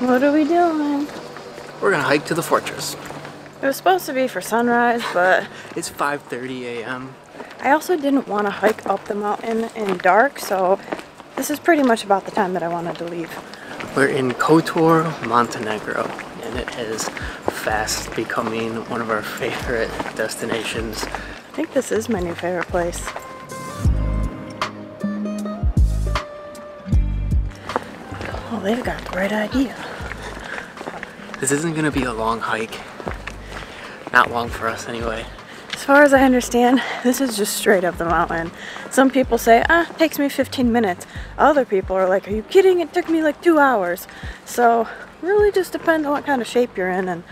What are we doing? We're gonna hike to the fortress. It was supposed to be for sunrise, but It's 5:30 a.m. I also didn't want to hike up the mountain in dark, so this is pretty much about the time that I wanted to leave. We're in Kotor, Montenegro, and it is fast becoming one of our favorite destinations. I think this is my new favorite place. Oh, they've got the right idea. This isn't gonna be a long hike. Not long for us anyway. As far as I understand, this is just straight up the mountain. Some people say, it takes me 15 minutes. Other people are like, are you kidding? It took me like 2 hours. So really just depends on what kind of shape you're in, and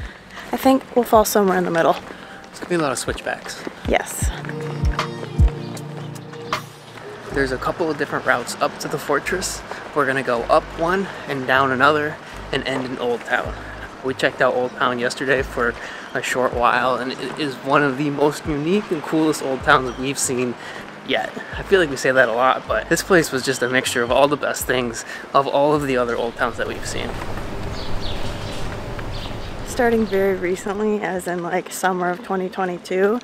I think we'll fall somewhere in the middle. It's gonna be a lot of switchbacks. Yes. There's a couple of different routes up to the fortress. We're gonna go up one and down another and end in Old Town. We checked out Old Town yesterday for a short while, and it is one of the most unique and coolest old towns we've seen yet. I feel like we say that a lot, but this place was just a mixture of all the best things of all of the other old towns that we've seen. Starting very recently, as in like summer of 2022,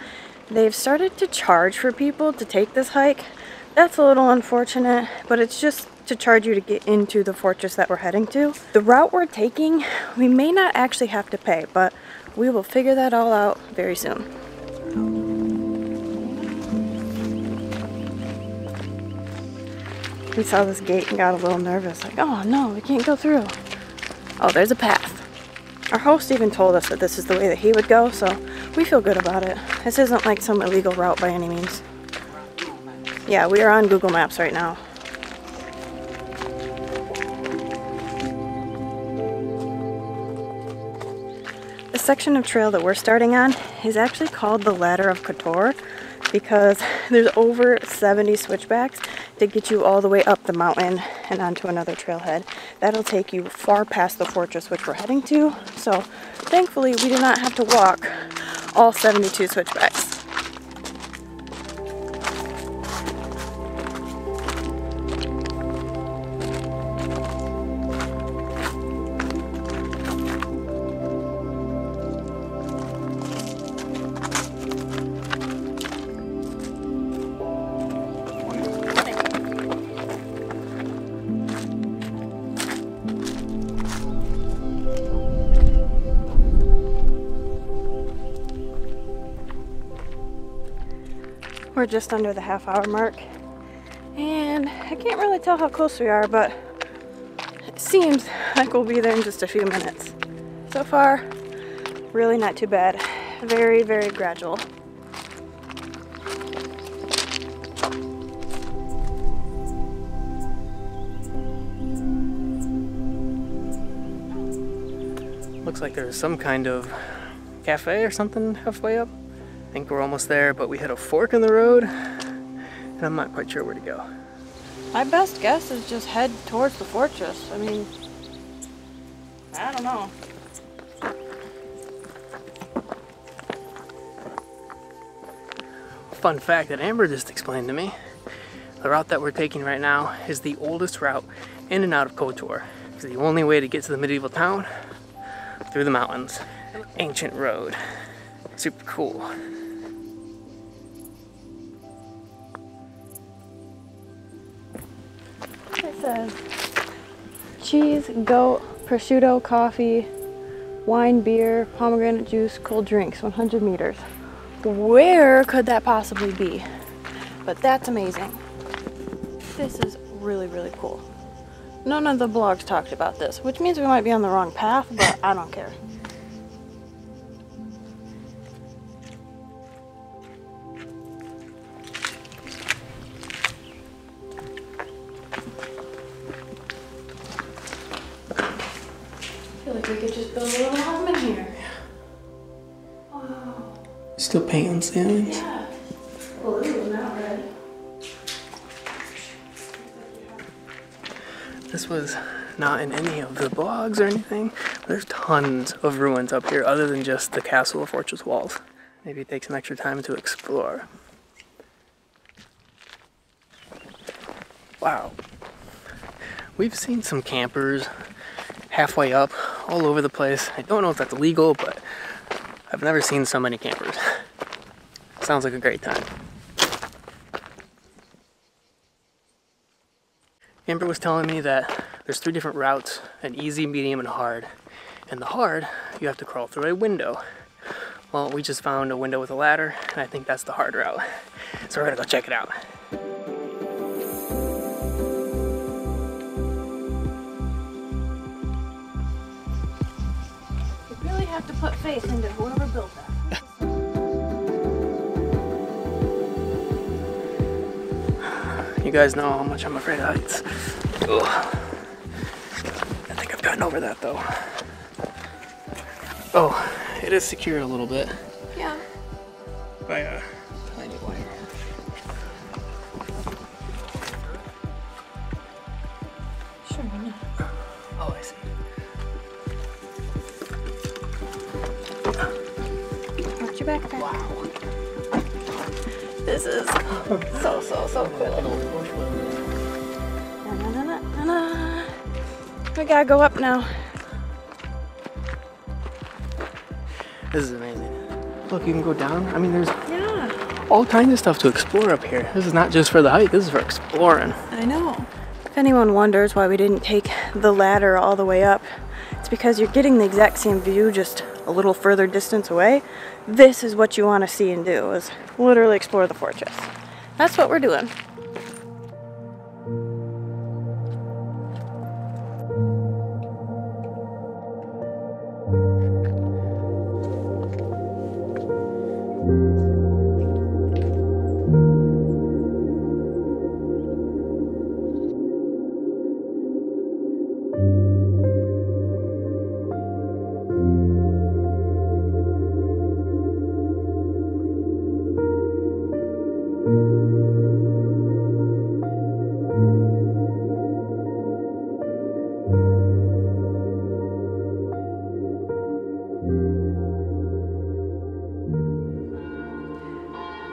they've started to charge for people to take this hike. That's a little unfortunate, but it's just to charge you to get into the fortress that we're heading to. The route we're taking, we may not actually have to pay, but we will figure that all out very soon. We saw this gate and got a little nervous, like, oh no, we can't go through. Oh, there's a path. Our host even told us that this is the way that he would go, so we feel good about it. This isn't like some illegal route by any means. Yeah, we are on Google Maps right now. The section of trail that we're starting on is actually called the Ladder of Kotor because there's over 70 switchbacks to get you all the way up the mountain and onto another trailhead. That'll take you far past the fortress which we're heading to, so thankfully we do not have to walk all 72 switchbacks. We're just under the half-hour mark, and I can't really tell how close we are, but it seems like we'll be there in just a few minutes. So far, really not too bad. Very, very gradual. Looks like there's some kind of cafe or something halfway up. I think we're almost there, but we hit a fork in the road, and I'm not quite sure where to go. My best guess is just head towards the fortress. I mean, I don't know. Fun fact that Amber just explained to me, the route that we're taking right now is the oldest route in and out of Kotor. It's the only way to get to the medieval town through the mountains. Ancient road. Super cool. It says cheese, goat, prosciutto, coffee, wine, beer, pomegranate juice, cold drinks, 100 meters. Where could that possibly be? But that's amazing. This is really, really cool. None of the blogs talked about this, which means we might be on the wrong path, but I don't care. I feel like we could just build a little home in here. Wow. Still painting ceilings? Yeah. Well, this is not red. This was not in any of the blogs or anything. There's tons of ruins up here other than just the castle or fortress walls. Maybe take some extra time to explore. Wow. we've seen some campers halfway up, all over the place. I don't know if that's illegal, but I've never seen so many campers. Sounds like a great time. Amber was telling me that there's 3 different routes, an easy, medium, and hard. And the hard, you have to crawl through a window. Well, we just found a window with a ladder, and I think that's the hard route. So we're gonna go check it out. You really have to put faith into whoever built that. You guys know how much I'm afraid of heights. Ugh. I think I've gotten over that though. Oh, it is secured a little bit. Yeah. By a tiny wire. Sure, why not? Oh, I see. Watch your backpack. Wow. This is so cool. Na-na-na-na-na. We gotta go up now. This is amazing. Look, you can go down. I mean, there's Yeah, all kinds of stuff to explore up here. This is not just for the hike, this is for exploring. I know. If anyone wonders why we didn't take the ladder all the way up, it's because you're getting the exact same view just a little further distance away. This is what you want to see and do, is literally explore the fortress. That's what we're doing.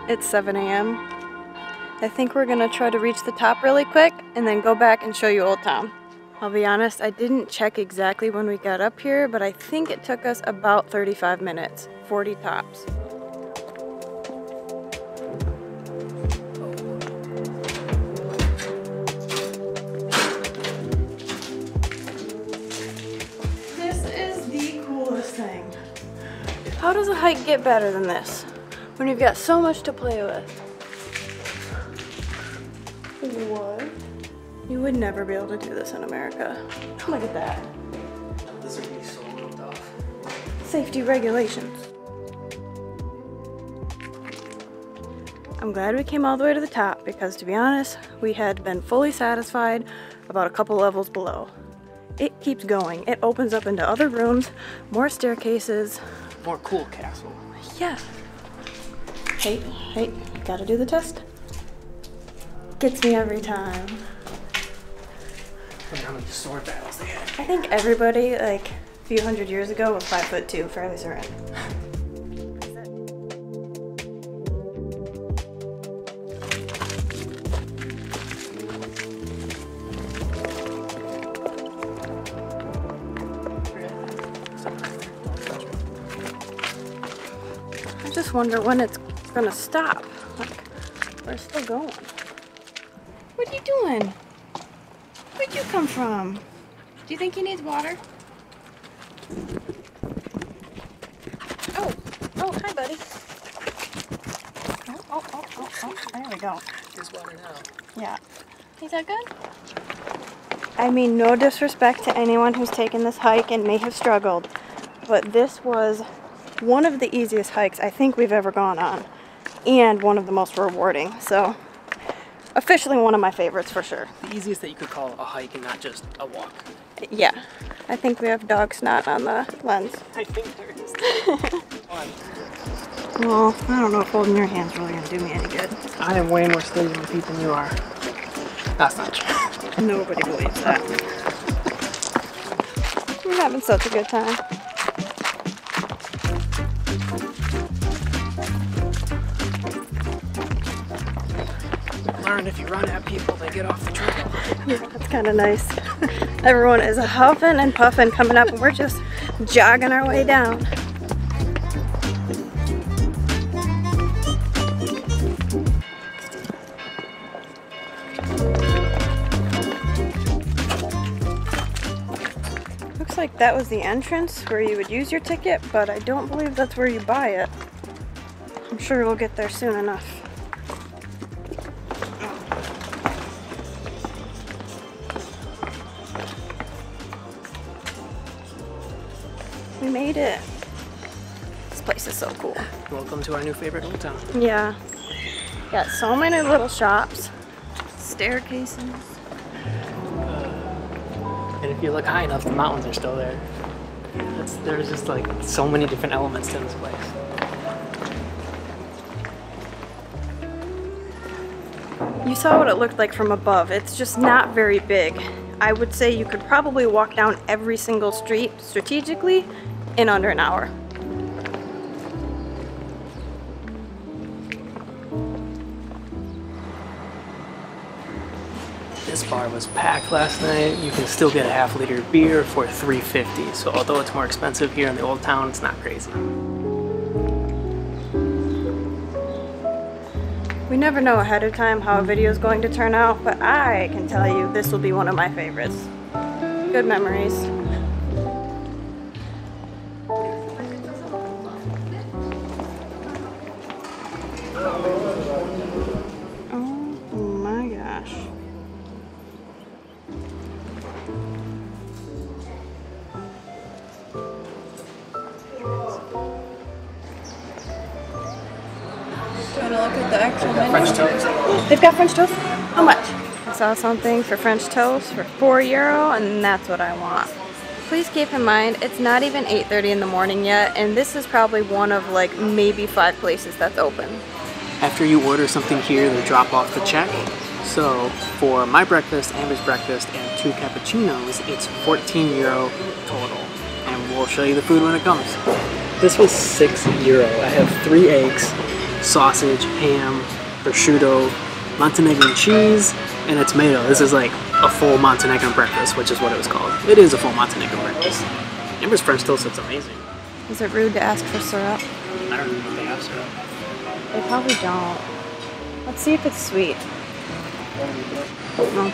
It's 7 a.m. I think we're gonna try to reach the top really quick and then go back and show you Old Town. I'll be honest, I didn't check exactly when we got up here, but I think it took us about 35 minutes, 40 tops. This is the coolest thing. How does a hike get better than this? When you've got so much to play with. What? You would never be able to do this in America. Look at that. This would be so roped off. Safety regulations. I'm glad we came all the way to the top because, to be honest, we had been fully satisfied about a couple levels below. It keeps going. It opens up into other rooms, more staircases. More cool castle. Yeah. Hey, gotta do the test. Gets me every time. I wonder how many sword battles they had. I think everybody, like, a few hundred years ago was 5'2", fairly certain. I just wonder when it's gonna stop. Like, we're still going. What are you doing? Where'd you come from? Do you think he needs water? Oh, hi, buddy. Oh, there we go. There's water now. Yeah. Is that good? I mean, no disrespect to anyone who's taken this hike and may have struggled, but this was one of the easiest hikes I think we've ever gone on, and one of the most rewarding. So, officially one of my favorites for sure. The easiest that you could call a hike and not just a walk. Yeah. I think we have dog snot on the lens. I think there is. Well, I don't know if holding your hand's really gonna do me any good. I am way more steady on my feet than you are. That's not true. Nobody believes that. We're having such a good time. Learn if you run at people, they get off the trail. Yeah, that's kind of nice. Everyone is huffing and puffing coming up, and we're just jogging our way down. Looks like that was the entrance where you would use your ticket, but I don't believe that's where you buy it. I'm sure we'll get there soon enough. We made it. This place is so cool. Welcome to our new favorite old town. Yeah. Got so many little shops, staircases. And if you look high enough, the mountains are still there. There's just like so many different elements to this place. You saw what it looked like from above. It's just not very big. I would say you could probably walk down every single street strategically in under an hour. This bar was packed last night. You can still get a half-liter beer for $3.50. So although it's more expensive here in the old town, it's not crazy. We never know ahead of time how a video is going to turn out, but I can tell you this will be one of my favorites. Good memories. Oh my gosh. Trying to look at the actual menu. French toast. They've got French toast? How much? I saw something for French toast for €4, and that's what I want. Please keep in mind, it's not even 8:30 in the morning yet, and this is probably one of like maybe 5 places that's open. After you order something here, they drop off the check. So for my breakfast, Amber's breakfast, and 2 cappuccinos, it's €14 total. And we'll show you the food when it comes. This was €6. I have 3 eggs, sausage, ham, prosciutto, Montenegro cheese, and a tomato. This is like a full Montenegro breakfast, which is what it was called. It is a full Montenegro breakfast. Amber's French toast looks amazing. Is it rude to ask for syrup? I don't know if they have syrup. They probably don't. Let's see if it's sweet. No.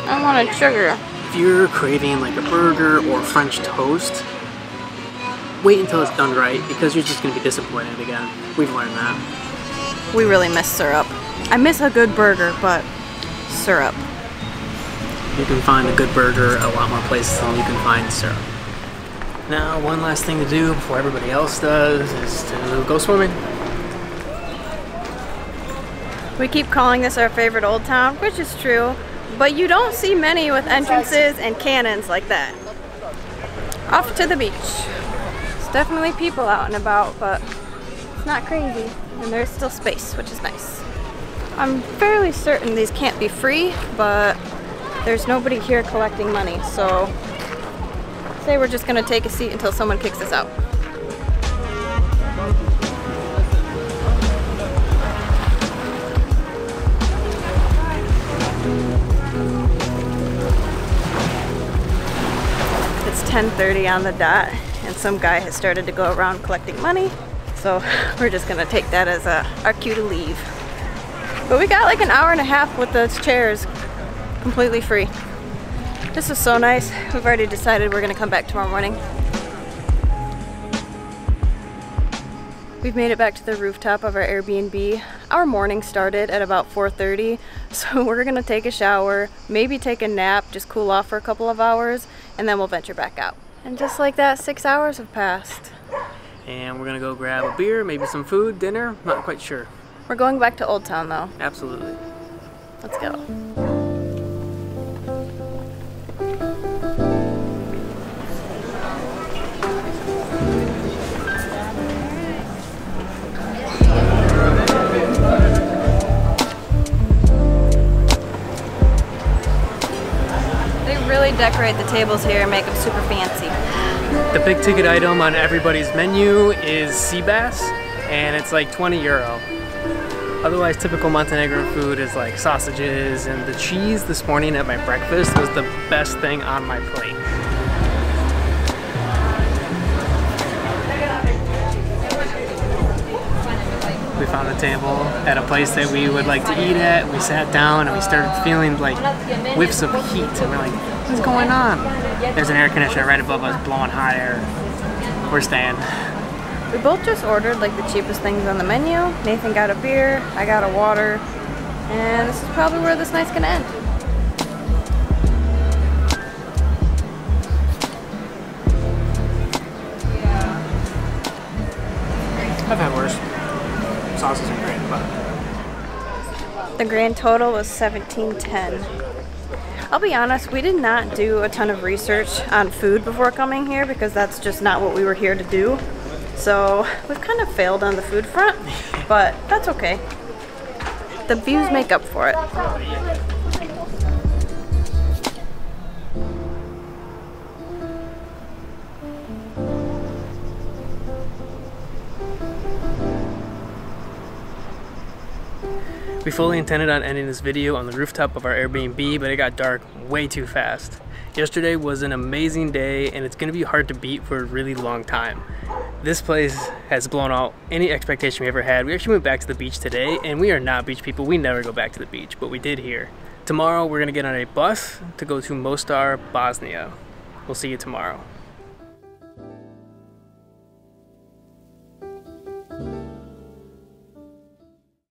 I wanted sugar. If you're craving like a burger or French toast, wait until it's done right, because you're just going to be disappointed again. We've learned that. We really miss syrup. I miss a good burger, but syrup. You can find a good burger a lot more places than you can find syrup. Now, one last thing to do before everybody else does is to go swimming. We keep calling this our favorite old town, which is true, but you don't see many with entrances and cannons like that. Off to the beach. There's definitely people out and about, but it's not crazy, and there's still space, which is nice. I'm fairly certain these can't be free, but there's nobody here collecting money, so say we're just gonna take a seat until someone kicks us out. It's 10:30 on the dot, and some guy has started to go around collecting money, so we're just gonna take that as our cue to leave. But we got like an hour and a half with those chairs completely free. This is so nice. We've already decided we're gonna come back tomorrow morning. We've made it back to the rooftop of our Airbnb. Our morning started at about 4:30, so we're gonna take a shower, maybe take a nap, just cool off for a couple of hours, and then we'll venture back out. And just like that, 6 hours have passed. And we're gonna go grab a beer, maybe some food, dinner, not quite sure. We're going back to Old Town though. Absolutely. Let's go. They really decorate the tables here and make them super fancy. The big ticket item on everybody's menu is sea bass, and it's like €20. Otherwise, typical Montenegro food is like sausages, and the cheese this morning at my breakfast was the best thing on my plate. We found a table at a place that we would like to eat at. We sat down and we started feeling like whiffs of heat, and we're like, what's going on? There's an air conditioner right above us blowing hot air. We're staying. We both just ordered like the cheapest things on the menu. Nathan got a beer, I got a water, and this is probably where this night's gonna end. I've had worse. Sauces are great, but the grand total was $17.10. I'll be honest, we did not do a ton of research on food before coming here because that's just not what we were here to do. So we've kind of failed on the food front, but that's okay. The views make up for it. we fully intended on ending this video on the rooftop of our Airbnb, but it got dark way too fast. Yesterday was an amazing day, and it's gonna be hard to beat for a really long time. This place has blown out any expectation we ever had. We actually went back to the beach today, and we are not beach people. We never go back to the beach, but we did here. Tomorrow, we're gonna get on a bus to go to Mostar, Bosnia. We'll see you tomorrow.